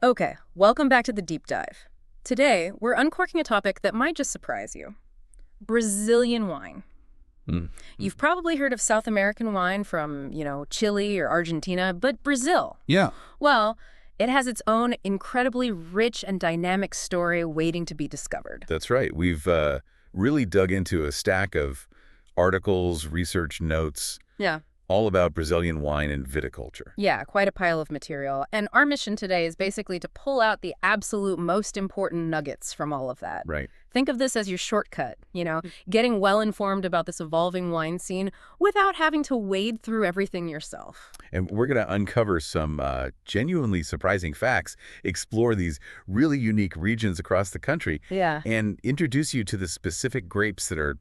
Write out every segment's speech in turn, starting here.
Okay, welcome back to the deep dive. Today, we're uncorking a topic that might just surprise you. Brazilian wine. Mm. You've probably heard of South American wine from, Chile or Argentina, but Brazil, Yeah, well, it has its own incredibly rich and dynamic story waiting to be discovered. that's right. We've really dug into a stack of articles, research notes, Yeah. all about Brazilian wine and viticulture. Yeah, quite a pile of material. And our mission today is basically to pull out the absolute most important nuggets from all of that. Right. Think of this as your shortcut, getting well informed about this evolving wine scene without having to wade through everything yourself. And we're going to uncover some genuinely surprising facts, explore these really unique regions across the country, Yeah. and introduce you to the specific grapes that are,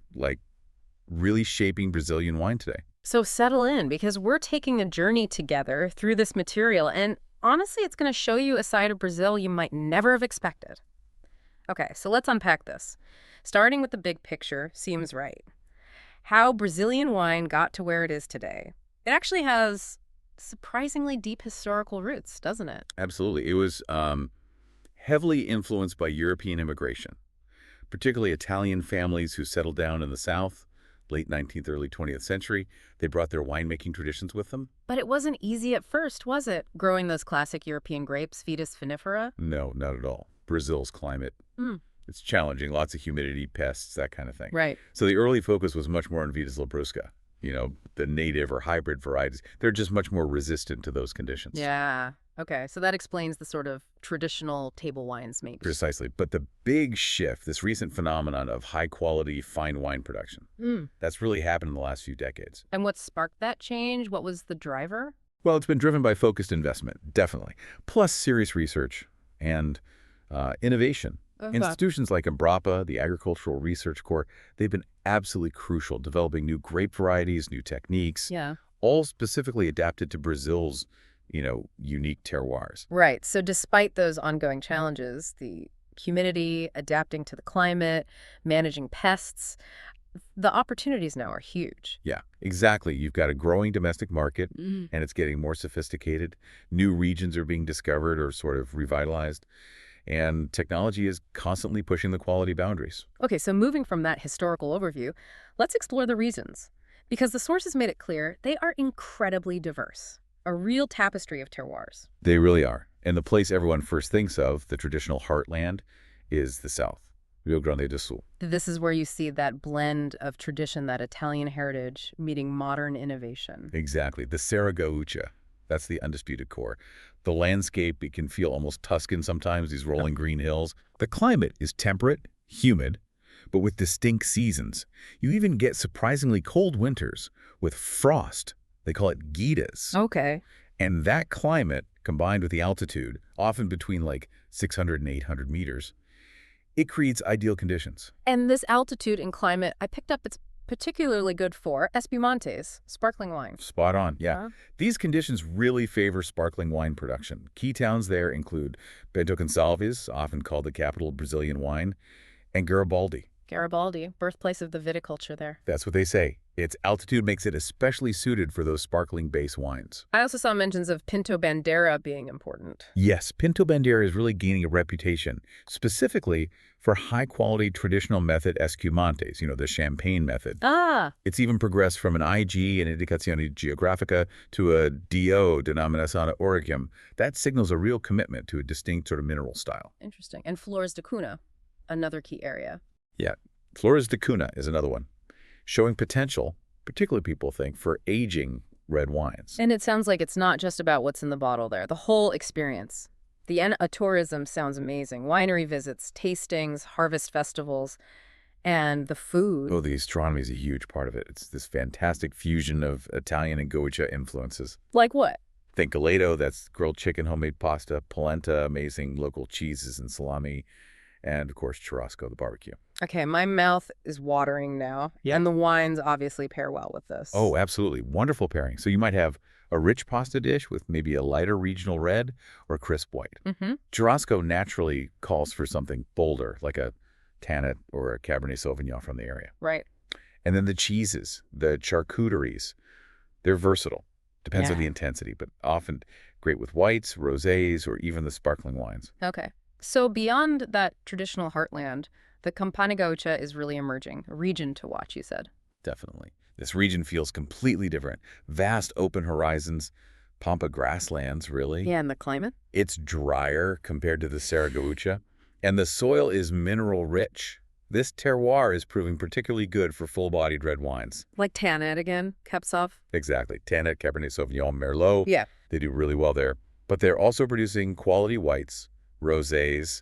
really shaping Brazilian wine today. So settle in because we're taking a journey together through this material. And honestly, it's going to show you a side of Brazil you might never have expected. Okay, so let's unpack this. Starting with the big picture seems right. How Brazilian wine got to where it is today. It actually has surprisingly deep historical roots, doesn't it? Absolutely. It was heavily influenced by European immigration, particularly Italian families who settled down in the South, late 19th, early 20th century. They brought their winemaking traditions with them. But it wasn't easy at first, was it? Growing those classic European grapes, Vitis vinifera? No, not at all. Brazil's climate, Mm, it's challenging, lots of humidity, pests, that kind of thing. right. So the early focus was much more on Vitis labrusca, the native or hybrid varieties. They're just much more resistant to those conditions. Yeah. Okay, so that explains the sort of traditional table wines, maybe. Precisely. But the big shift, this recent phenomenon of high-quality fine wine production, Mm. that's really happened in the last few decades. And what sparked that change? What was the driver? Well, it's been driven by focused investment, definitely, plus serious research and innovation. Okay. Institutions like Embrapa, the Agricultural Research Corps, they've been absolutely crucial, developing new grape varieties, new techniques, Yeah. all specifically adapted to Brazil's, unique terroirs. Right. So despite those ongoing challenges, the humidity, adapting to the climate, managing pests, the opportunities now are huge. Yeah, exactly. You've got a growing domestic market, Mm. and it's getting more sophisticated. New regions are being discovered or sort of revitalized, and technology is constantly pushing the quality boundaries. Okay, so moving from that historical overview, let's explore the reasons. Because the sources made it clear they are incredibly diverse. A real tapestry of terroirs. They really are. And the place everyone first thinks of, the traditional heartland, is the South, Rio Grande do Sul. This is where you see that blend of tradition, that Italian heritage, meeting modern innovation. Exactly. The Serra Gaúcha. That's the undisputed core. The landscape, it can feel almost Tuscan sometimes, these rolling green hills. The climate is temperate, humid, but with distinct seasons. You even get surprisingly cold winters with frost. They call it gitas. Okay. And that climate, combined with the altitude, often between 600 and 800 meters, it creates ideal conditions. And this altitude and climate, I picked up it's particularly good for espumantes, sparkling wine. Spot on, yeah. Huh? These conditions really favor sparkling wine production. Key towns there include Bento Gonçalves, often called the capital of Brazilian wine, and Garibaldi. Garibaldi, birthplace of the viticulture there. That's what they say. Its altitude makes it especially suited for those sparkling base wines. I also saw mentions of Pinto Bandeira being important. Yes, Pinto Bandeira is really gaining a reputation, specifically for high-quality traditional method espumantes, the champagne method. Ah, It's even progressed from an IG, an Indicazione Geografica, to a DO, Denomination of Origin. That signals a real commitment to a distinct sort of mineral style. interesting. And Flores de Cuna, another key area. Yeah, Flores de Cuna is another one, showing potential, particularly people think, for aging red wines. And it sounds like it's not just about what's in the bottle there, the whole experience. The tourism sounds amazing. Winery visits, tastings, harvest festivals, and the food. Oh, the gastronomy is a huge part of it. It's this fantastic fusion of Italian and Goethe influences. Like what? Think gelato, that's grilled chicken, homemade pasta, polenta, amazing local cheeses and salami, and, of course, churrasco, the barbecue. Okay, my mouth is watering now. Yeah. And the wines obviously pair well with this. Oh, absolutely. Wonderful pairing. So you might have a rich pasta dish with maybe a lighter regional red or crisp white. Mm-hmm. Churrasco naturally calls for something bolder, like a Tanit or a Cabernet Sauvignon from the area. Right. And then the cheeses, the charcuteries, they're versatile. Depends on Yeah. the intensity, but often Great with whites, rosés, or even the sparkling wines. Okay. So beyond that traditional heartland, the Campana Gaúcha is really emerging, a region to watch, you said. Definitely. This region feels completely different. Vast open horizons, pampa grasslands, really. Yeah, and the climate? It's drier compared to the Serra Gaúcha, and the soil is mineral rich. This terroir is proving particularly good for full-bodied red wines. Like Tanit again, Kapsov? Exactly. Tanit, Cabernet Sauvignon, Merlot. Yeah. They do really well there. But they're also producing quality whites, rosés,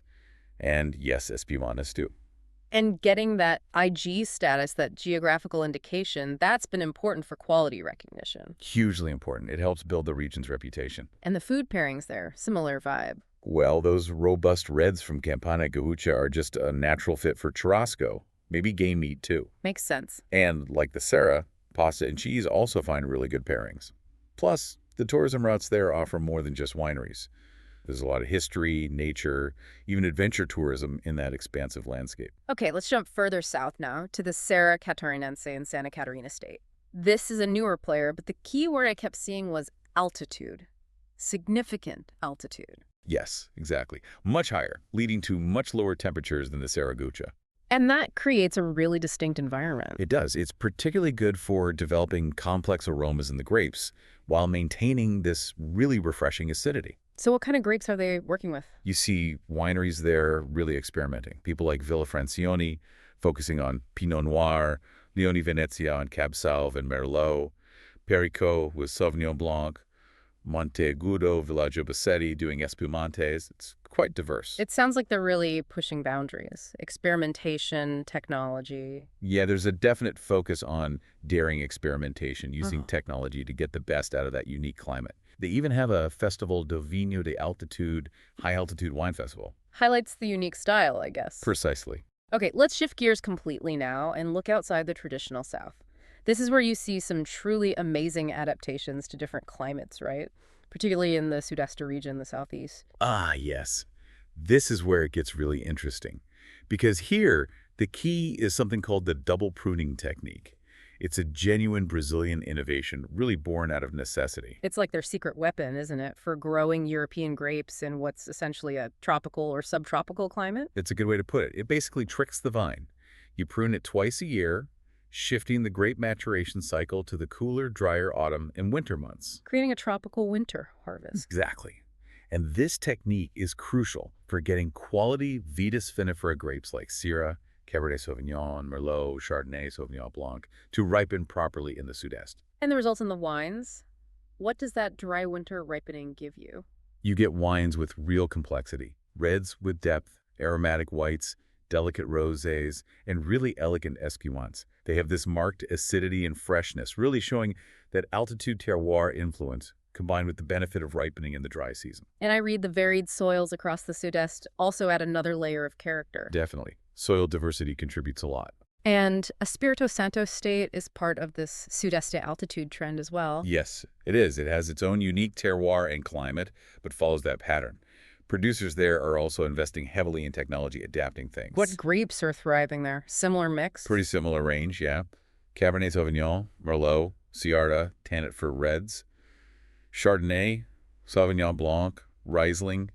and yes, espumantes too. And getting that IG status, that geographical indication, that's been important for quality recognition. Hugely important. It helps build the region's reputation. And the food pairings there, similar vibe. Well, those robust reds from Campana Gaúcha are just a natural fit for churrasco, maybe game meat too. Makes sense. And like the Serra, pasta and cheese also find really good pairings. Plus, the tourism routes there offer more than just wineries. There's a lot of history, nature, even adventure tourism in that expansive landscape. Okay, let's jump further south now to the Serra Catarinense in Santa Catarina State. This is a newer player, but the key word I kept seeing was altitude. Significant altitude. Yes, exactly. Much higher, leading to much lower temperatures than the Serra Gaúcha. And that creates a really distinct environment. It does. It's particularly good for developing complex aromas in the grapes while maintaining this really refreshing acidity. So what kind of grapes are they working with? You see wineries there really experimenting. People like Villa Francione focusing on Pinot Noir, Leoni Venezia on Cab Sauv and Merlot, Perico with Sauvignon Blanc, Monte Agudo, Villaggio Bassetti doing espumantes. It's quite diverse. It sounds like they're really pushing boundaries. Experimentation, technology. Yeah, there's a definite focus on daring experimentation, using technology to get the best out of that unique climate. They even have a Festival do Vinho de Altitude, high-altitude wine festival. Highlights the unique style, I guess. Precisely. Okay, let's shift gears completely now and look outside the traditional South. This is where you see some truly amazing adaptations to different climates, right? Particularly in the Sudeste region, the Southeast. Ah, yes. This is where it gets really interesting. Because here, the key is something called the double pruning technique. It's a genuine Brazilian innovation, really born out of necessity. It's like their secret weapon, isn't it, for growing European grapes in what's essentially a tropical or subtropical climate? It's a good way to put it. It basically tricks the vine. You prune it twice a year, shifting the grape maturation cycle to the cooler, drier autumn and winter months. Creating a tropical winter harvest. Exactly. And this technique is crucial for getting quality Vitis vinifera grapes like Syrah, Cabernet Sauvignon, Merlot, Chardonnay, Sauvignon Blanc to ripen properly in the Sudeste. And the results in the wines? What does that dry winter ripening give you? You get wines with real complexity, reds with depth, aromatic whites, delicate rosés, and really elegant espumantes. They have this marked acidity and freshness, really showing that altitude terroir influence combined with the benefit of ripening in the dry season. And I read the varied soils across the Sudeste also add another layer of character. Definitely. Soil diversity contributes a lot. And Espírito Santo state is part of this Sudeste altitude trend as well. Yes, it is. It has its own unique terroir and climate, but follows that pattern. Producers there are also investing heavily in technology, adapting things. What grapes are thriving there? Similar mix? Pretty similar range, yeah. Cabernet Sauvignon, Merlot, Syrah, Tanit for reds, Chardonnay, Sauvignon Blanc, Riesling,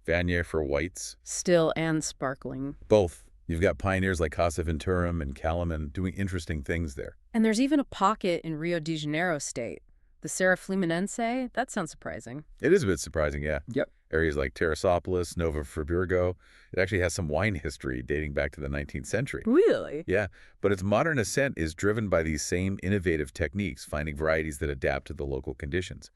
Viognier for whites. Still and sparkling. Both. You've got pioneers like Casa Venturum and Calaman doing interesting things there. And there's even a pocket in Rio de Janeiro state. The Serra Fluminense? That sounds surprising. It is a bit surprising, yeah. Yep. Areas like Teresópolis, Nova Friburgo, it actually has some wine history dating back to the 19th century. Really? Yeah, but its modern ascent is driven by these same innovative techniques, finding varieties that adapt to the local conditions.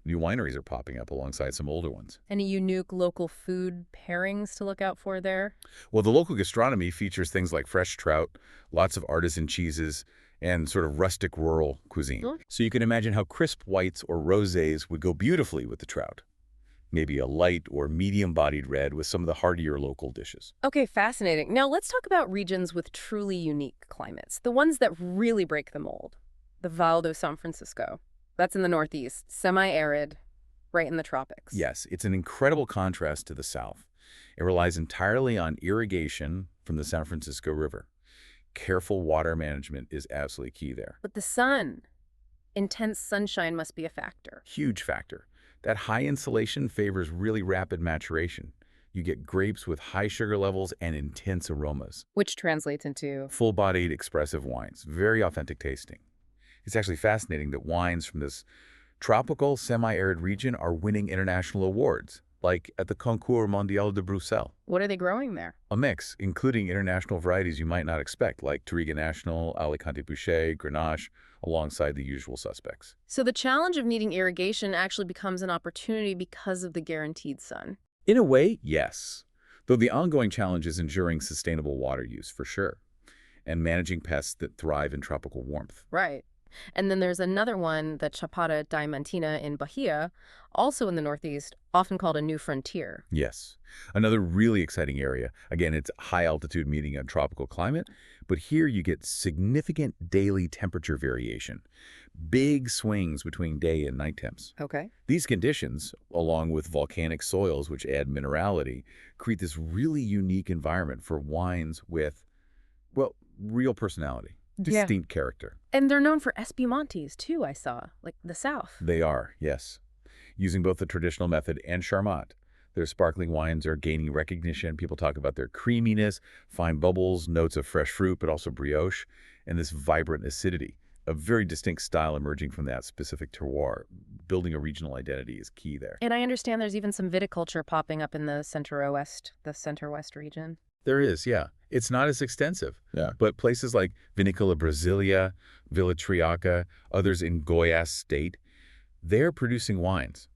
New wineries are popping up alongside some older ones. Any unique local food pairings to look out for there? Well, the local gastronomy features things like fresh trout, lots of artisan cheeses, and sort of rustic rural cuisine. Sure. So you can imagine how crisp whites or rosés would go beautifully with the trout. Maybe a light or medium-bodied red with some of the heartier local dishes. Okay, fascinating. Now let's talk about regions with truly unique climates, the ones that really break the mold. The Vale do São Francisco. That's in the Northeast, semi-arid, right in the tropics. Yes, it's an incredible contrast to the south. It relies entirely on irrigation from the San Francisco River. Careful water management is absolutely key there. But the sun, intense sunshine must be a factor. Huge factor. That high insulation favors really rapid maturation. You get grapes with high sugar levels and intense aromas. Which translates into... Full-bodied, expressive wines, very authentic tasting. It's actually fascinating that wines from this tropical, semi-arid region are winning international awards, like at the Concours Mondial de Bruxelles. What are they growing there? A mix, including international varieties you might not expect, like Touriga National, Alicante Bouschet, Grenache, alongside the usual suspects. So the challenge of needing irrigation actually becomes an opportunity because of the guaranteed sun. In a way, yes. Though the ongoing challenge is ensuring sustainable water use, for sure, and managing pests that thrive in tropical warmth. Right. And then there's another one, the Chapada Diamantina in Bahia, also in the Northeast, often called a new frontier. Yes. Another really exciting area. Again, it's high altitude meeting a tropical climate, but here you get significant daily temperature variation, big swings between day and night temps. Okay. These conditions, along with volcanic soils which add minerality, create this really unique environment for wines with, well, real personality. Distinct character. And they're known for espumantes, too, I saw, like the South. They are, yes. Using both the traditional method and Charmat. Their sparkling wines are gaining recognition. People talk about their creaminess, fine bubbles, notes of fresh fruit, but also brioche, and this vibrant acidity. A very distinct style emerging from that specific terroir. Building a regional identity is key there. And I understand there's even some viticulture popping up in the center-west region. There is, yeah. It's not as extensive, but places like Vinícola Brasilia, Vila Triaca, others in Goiás state, they're producing wines,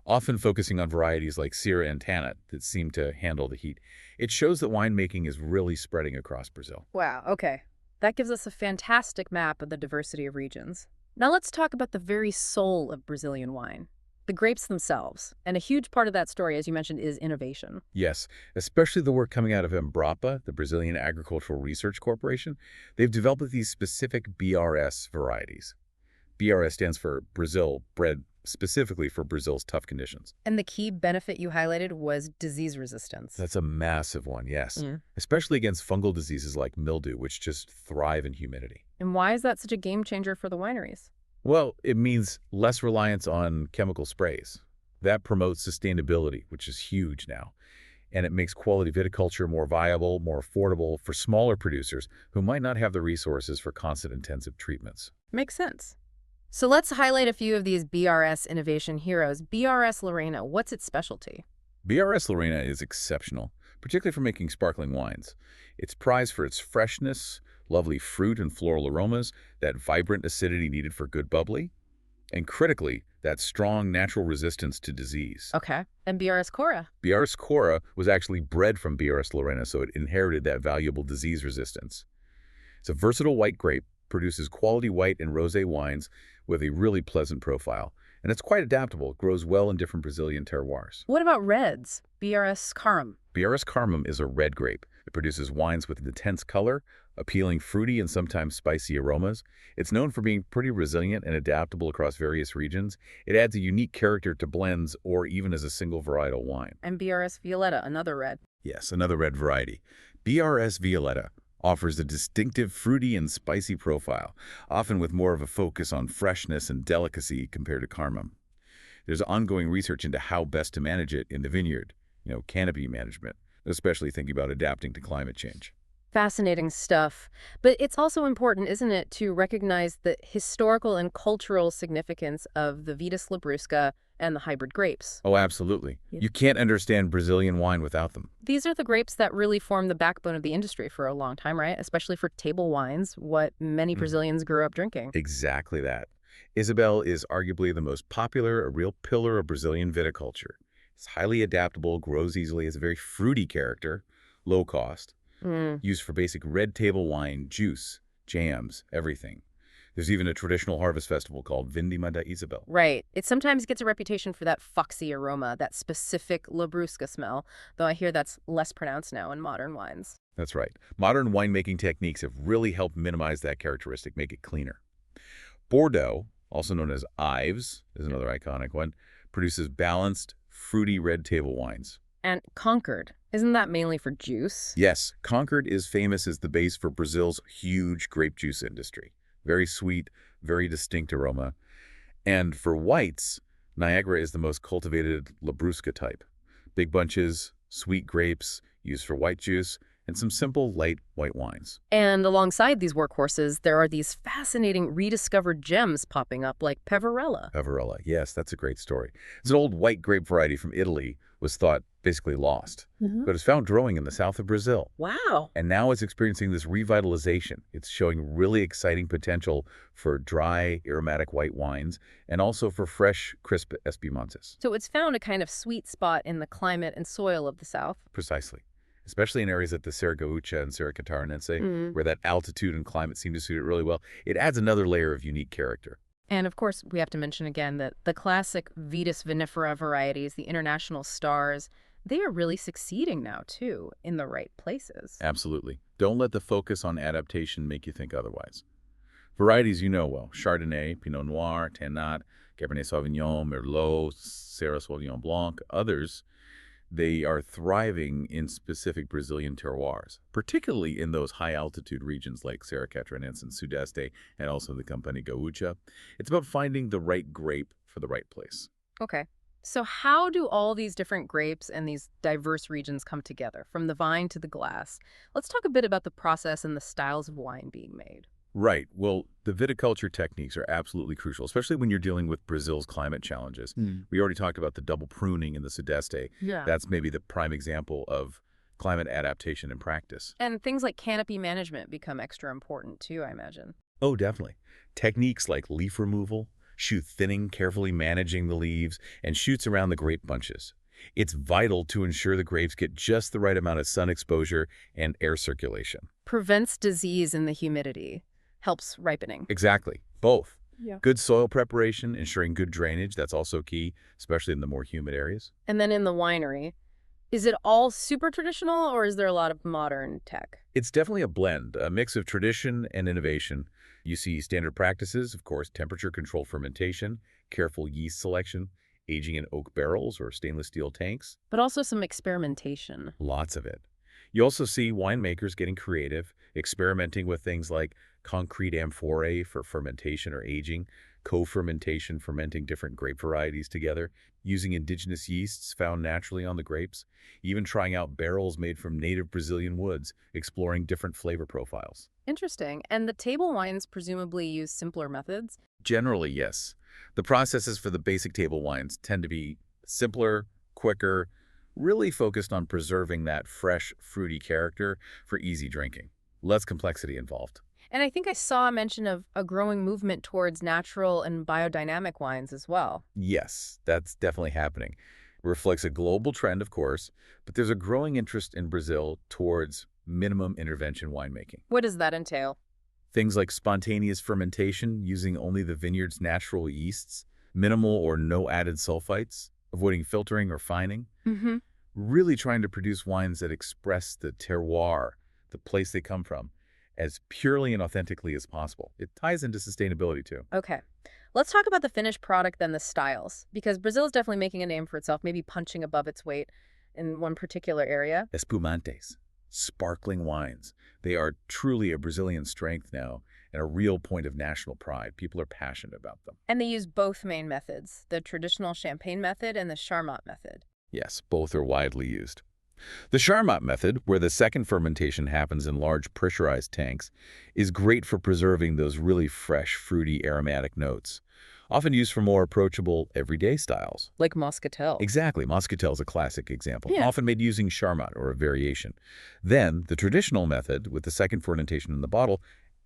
often focusing on varieties like Serra and Tanat that seem to handle the heat. It shows that winemaking is really spreading across Brazil. Wow, okay. That gives us a fantastic map of the diversity of regions. Now let's talk about the very soul of Brazilian wine. The grapes themselves. And a huge part of that story, as you mentioned, is innovation. Yes, especially the work coming out of Embrapa, the Brazilian Agricultural Research Corporation. They've developed these specific BRS varieties. BRS stands for Brazil, bred specifically for Brazil's tough conditions. And the key benefit you highlighted was disease resistance. That's a massive one, yes. Especially against fungal diseases like mildew, which just thrive in humidity. And why is that such a game changer for the wineries? Well, it means less reliance on chemical sprays. That promotes sustainability, which is huge now. And it makes quality viticulture more viable, more affordable for smaller producers who might not have the resources for constant intensive treatments. Makes sense. So let's highlight a few of these BRS innovation heroes. BRS Lorena, what's its specialty? BRS Lorena is exceptional, particularly for making sparkling wines. It's prized for its freshness, lovely fruit and floral aromas, that vibrant acidity needed for good bubbly, and critically, that strong natural resistance to disease. Okay. And BRS Cora? BRS Cora was actually bred from BRS Lorena, so it inherited that valuable disease resistance. It's a versatile white grape, produces quality white and rosé wines with a really pleasant profile. And it's quite adaptable. It grows well in different Brazilian terroirs. What about reds? BRS Carmem. BRS Carmem is a red grape. It produces wines with intense color, appealing fruity and sometimes spicy aromas. It's known for being pretty resilient and adaptable across various regions. It adds a unique character to blends or even as a single varietal wine. And BRS Violeta, another red. Yes, another red variety. BRS Violeta offers a distinctive fruity and spicy profile, often with more of a focus on freshness and delicacy compared to Carmem. There's ongoing research into how best to manage it in the vineyard, canopy management, especially thinking about adapting to climate change. Fascinating stuff. But it's also important, isn't it, to recognize the historical and cultural significance of the Vitis labrusca and the hybrid grapes. Oh, absolutely. You can't understand Brazilian wine without them. These are the grapes that really form the backbone of the industry for a long time, right? Especially for table wines, what many Brazilians grew up drinking. Exactly that. Isabel is arguably the most popular, a real pillar of Brazilian viticulture. It's highly adaptable, grows easily, has a very fruity character, low cost, used for basic red table wine, juice, jams, everything. There's even a traditional harvest festival called Vindima da Isabel. Right. It sometimes gets a reputation for that foxy aroma, that specific labrusca smell, though I hear that's less pronounced now in modern wines. That's right. Modern winemaking techniques have really helped minimize that characteristic, make it cleaner. Bordeaux, also known as Ives, is another iconic one, produces balanced, fruity red table wines. And Concord, isn't that mainly for juice? Yes, Concord is famous as the base for Brazil's huge grape juice industry. Very sweet, very distinct aroma. And for whites, Niagara is the most cultivated Labrusca type. Big bunches, sweet grapes, used for white juice, and some simple, light white wines. And alongside these workhorses, there are these fascinating rediscovered gems popping up like Peverella. Pavarella, yes, that's a great story. It's an old white grape variety from Italy, was thought basically lost, but it's found growing in the south of Brazil. Wow. And now it's experiencing this revitalization. It's showing really exciting potential for dry, aromatic white wines and also for fresh, crisp espumantes. So it's found a kind of sweet spot in the climate and soil of the South. Precisely. Especially in areas like the Serra Gaúcha and Serra Catarinense, where that altitude and climate seem to suit it really well. It adds another layer of unique character. And of course, we have to mention again that the classic Vitis vinifera varieties, the international stars, they are really succeeding now, too, in the right places. Absolutely. Don't let the focus on adaptation make you think otherwise. Varieties you know well: Chardonnay, Pinot Noir, Tannat, Cabernet Sauvignon, Merlot, Serra Sauvignon Blanc, others. They are thriving in specific Brazilian terroirs, particularly in those high-altitude regions like Serra Catarinense and Sudeste, and also the Campanha Gaúcha. It's about finding the right grape for the right place. Okay. So how do all these different grapes and these diverse regions come together, from the vine to the glass? Let's talk a bit about the process and the styles of wine being made. Right. Well, the viticulture techniques are absolutely crucial, especially when you're dealing with Brazil's climate challenges. We already talked about the double pruning in the Sudeste. Yeah. That's maybe the prime example of climate adaptation in practice. And things like canopy management become extra important, too, I imagine. Oh, definitely. Techniques like leaf removal, shoot thinning, carefully managing the leaves, and shoots around the grape bunches. It's vital to ensure the grapes get just the right amount of sun exposure and air circulation. Prevents disease in the humidity. Helps ripening. Exactly. Both. Yeah. Good soil preparation, ensuring good drainage, that's also key, especially in the more humid areas. And then in the winery, is it all super traditional or is there a lot of modern tech? It's definitely a blend, a mix of tradition and innovation. You see standard practices, of course, temperature control fermentation, careful yeast selection, aging in oak barrels or stainless steel tanks. But also some experimentation. Lots of it. You also see winemakers getting creative, experimenting with things like concrete amphorae for fermentation or aging, co-fermentation, fermenting different grape varieties together, using indigenous yeasts found naturally on the grapes, even trying out barrels made from native Brazilian woods, exploring different flavor profiles. Interesting. And the table wines presumably use simpler methods? Generally, yes. The processes for the basic table wines tend to be simpler, quicker, really focused on preserving that fresh, fruity character for easy drinking. Less complexity involved. And I think I saw a mention of a growing movement towards natural and biodynamic wines as well. Yes, that's definitely happening. It reflects a global trend, of course, but there's a growing interest in Brazil towards minimum intervention winemaking. What does that entail? Things like spontaneous fermentation using only the vineyard's natural yeasts, minimal or no added sulfites, avoiding filtering or fining. Really trying to produce wines that express the terroir, the place they come from, as purely and authentically as possible. It ties into sustainability too. Okay. Let's talk about the finished product, then the styles, because Brazil is definitely making a name for itself, maybe punching above its weight in one particular area. Espumantes, sparkling wines. They are truly a Brazilian strength now and a real point of national pride. People are passionate about them. And they use both main methods, the traditional champagne method and the Charmat method. Yes, both are widely used. The Charmat method, where the second fermentation happens in large pressurized tanks, is great for preserving those really fresh, fruity, aromatic notes, often used for more approachable, everyday styles. Like Moscatel. Exactly. Moscatel is a classic example, Yeah. often made using Charmat or a variation. Then, the traditional method, with the second fermentation in the bottle,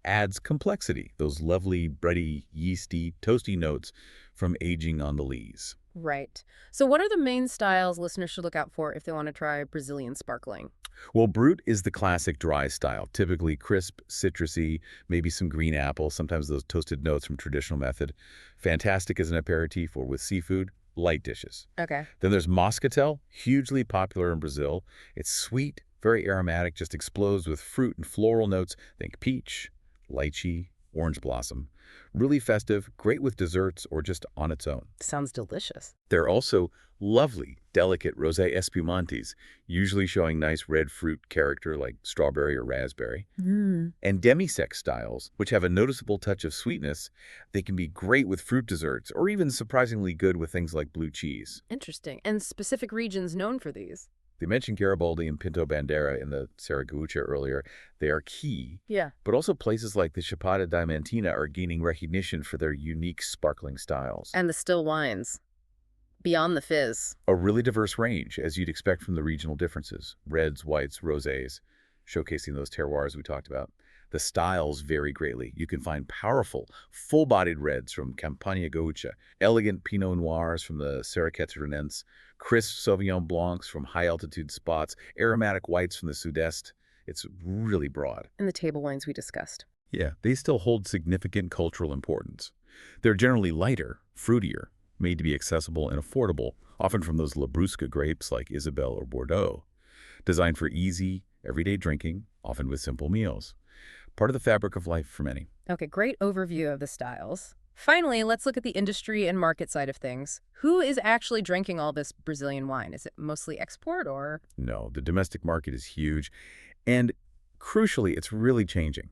adds complexity, those lovely, bready, yeasty, toasty notes from aging on the lees. Right. So what are the main styles listeners should look out for if they want to try Brazilian sparkling? Well, Brut is the classic dry style, typically crisp, citrusy, maybe some green apple, sometimes those toasted notes from traditional method. Fantastic as an aperitif or with seafood, light dishes. Okay. Then there's Moscatel, hugely popular in Brazil. It's sweet, very aromatic, just explodes with fruit and floral notes. Think peach, lychee, orange blossom. Really festive, great with desserts or just on its own. Sounds delicious. There are also lovely, delicate rosé espumantes, usually showing nice red fruit character like strawberry or raspberry. And demi-sec styles, which have a noticeable touch of sweetness, they can be great with fruit desserts or even surprisingly good with things like blue cheese. Interesting. And specific regions known for these? They mentioned Garibaldi and Pinto Bandeira in the Serra Gaúcha earlier. They are key. Yeah. But also places like the Chapada Diamantina are gaining recognition for their unique sparkling styles. And the still wines. Beyond the fizz. A really diverse range, as you'd expect from the regional differences. Reds, whites, rosés, showcasing those terroirs we talked about. The styles vary greatly. You can find powerful, full-bodied reds from Campanha Gaúcha, elegant Pinot Noirs from the Serra Gaúcha, crisp Sauvignon Blancs from high-altitude spots, aromatic whites from the Sudeste. It's really broad. And the table wines we discussed. Yeah, they still hold significant cultural importance. They're generally lighter, fruitier, made to be accessible and affordable, often from those Labrusca grapes like Isabelle or Bordeaux. Designed for easy, everyday drinking, often with simple meals. Part of the fabric of life for many. Okay, great overview of the styles. Finally, let's look at the industry and market side of things. Who is actually drinking all this Brazilian wine? Is it mostly export or? No, the domestic market is huge. And crucially, it's really changing.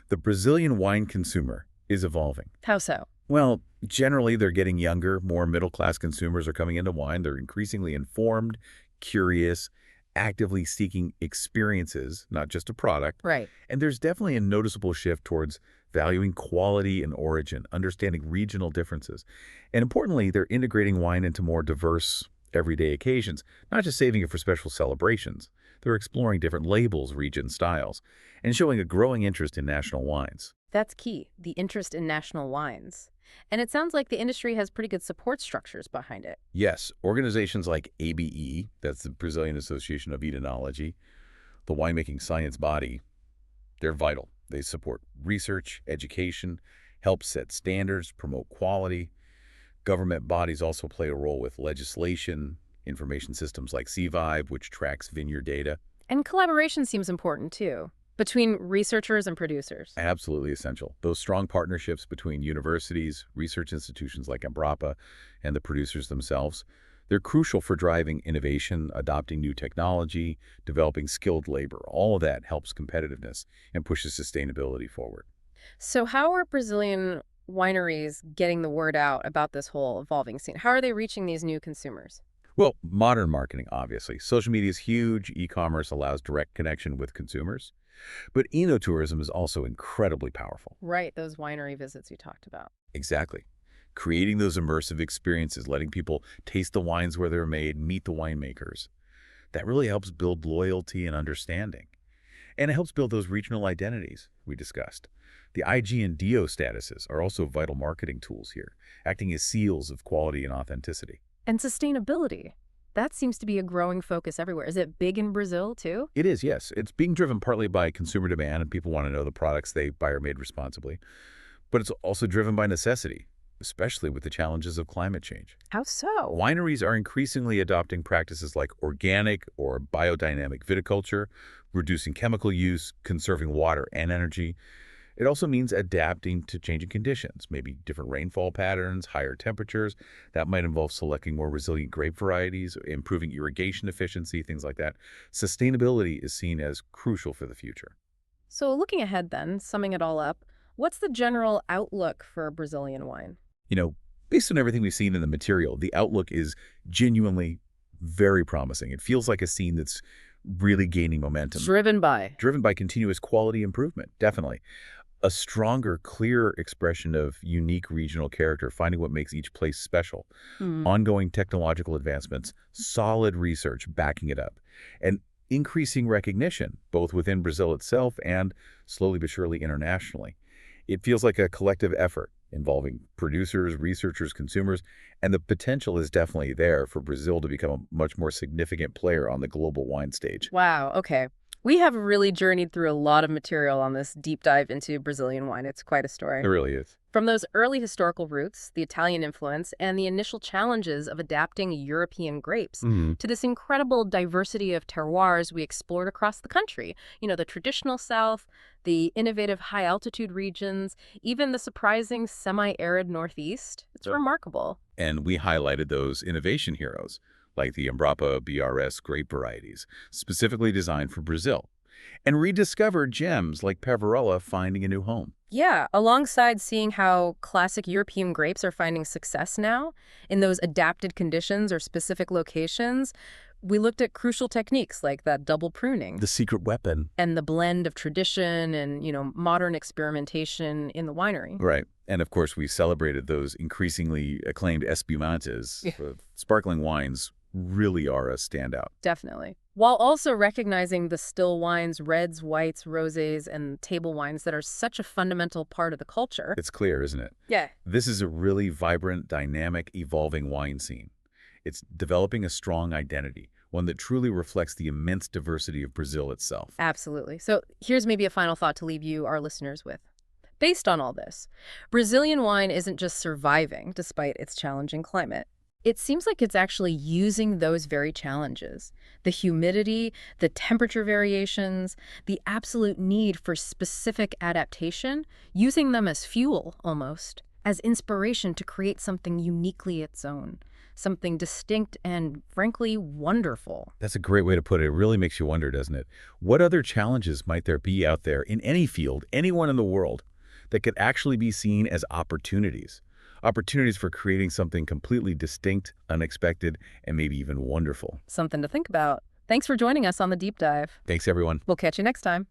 The Brazilian wine consumer is evolving. How so? Well, generally, they're getting younger. More middle-class consumers are coming into wine. They're increasingly informed, curious, actively seeking experiences, not just a product. Right. And there's definitely a noticeable shift towards valuing quality and origin, understanding regional differences. And importantly, they're integrating wine into more diverse, everyday occasions, not just saving it for special celebrations. They're exploring different labels, region styles, and showing a growing interest in national wines. That's key, the interest in national wines. And it sounds like the industry has pretty good support structures behind it. Yes, organizations like ABE, that's the Brazilian Association of Enology, the winemaking science body, they're vital. They support research, education, help set standards, promote quality. Government bodies also play a role with legislation, information systems like CVIBE, which tracks vineyard data. And collaboration seems important, too, between researchers and producers. Absolutely essential. Those strong partnerships between universities, research institutions like Embrapa, and the producers themselves, they're crucial for driving innovation, adopting new technology, developing skilled labor. All of that helps competitiveness and pushes sustainability forward. So how are Brazilian wineries getting the word out about this whole evolving scene? How are they reaching these new consumers? Well, modern marketing, obviously. Social media is huge. E-commerce allows direct connection with consumers. But enotourism is also incredibly powerful. Right, those winery visits you talked about. Exactly. Creating those immersive experiences, letting people taste the wines where they're made, meet the winemakers. That really helps build loyalty and understanding. And it helps build those regional identities we discussed. The IG and DO statuses are also vital marketing tools here, acting as seals of quality and authenticity. And sustainability. That seems to be a growing focus everywhere. Is it big in Brazil, too? It is, yes. It's being driven partly by consumer demand, and people want to know the products they buy are made responsibly. But it's also driven by necessity, especially with the challenges of climate change. How so? Wineries are increasingly adopting practices like organic or biodynamic viticulture, reducing chemical use, conserving water and energy. It also means adapting to changing conditions, maybe different rainfall patterns, higher temperatures. That might involve selecting more resilient grape varieties, improving irrigation efficiency, things like that. Sustainability is seen as crucial for the future. So looking ahead then, summing it all up, what's the general outlook for Brazilian wine? Based on everything we've seen in the material, the outlook is genuinely very promising. It feels like a scene that's really gaining momentum. Driven by? Driven by continuous quality improvement, definitely. A stronger, clearer expression of unique regional character, finding what makes each place special. Ongoing technological advancements, solid research backing it up, and increasing recognition, both within Brazil itself and slowly but surely internationally. It feels like a collective effort involving producers, researchers, consumers, and the potential is definitely there for Brazil to become a much more significant player on the global wine stage. Wow, okay. We have really journeyed through a lot of material on this deep dive into Brazilian wine. It's quite a story. It really is. From those early historical roots, the Italian influence, and the initial challenges of adapting European grapes, Mhm. to this incredible diversity of terroirs we explored across the country. The traditional South, the innovative high-altitude regions, even the surprising semi-arid Northeast. It's remarkable. And we highlighted those innovation heroes, like the Embrapa BRS grape varieties, specifically designed for Brazil, and rediscovered gems like Peverella finding a new home. Yeah, alongside seeing how classic European grapes are finding success now in those adapted conditions or specific locations, we looked at crucial techniques like that double pruning The secret weapon. and the blend of tradition and, modern experimentation in the winery. Right. And of course, we celebrated those increasingly acclaimed espumantes. Yeah. Sparkling wines really are a standout. Definitely. While also recognizing the still wines, reds, whites, rosés, and table wines that are such a fundamental part of the culture. It's clear, isn't it? Yeah. This is a really vibrant, dynamic, evolving wine scene. It's developing a strong identity, one that truly reflects the immense diversity of Brazil itself. Absolutely. So here's maybe a final thought to leave you, our listeners, with. Based on all this, Brazilian wine isn't just surviving despite its challenging climate. It seems like it's actually using those very challenges, the humidity, the temperature variations, the absolute need for specific adaptation, using them as fuel, almost, as inspiration to create something uniquely its own, something distinct and, frankly, wonderful. That's a great way to put it. It really makes you wonder, doesn't it? What other challenges might there be out there in any field, anyone in the world, that could actually be seen as opportunities? Opportunities for creating something completely distinct, unexpected, and maybe even wonderful. Something to think about. Thanks for joining us on the deep dive. Thanks, everyone. We'll catch you next time.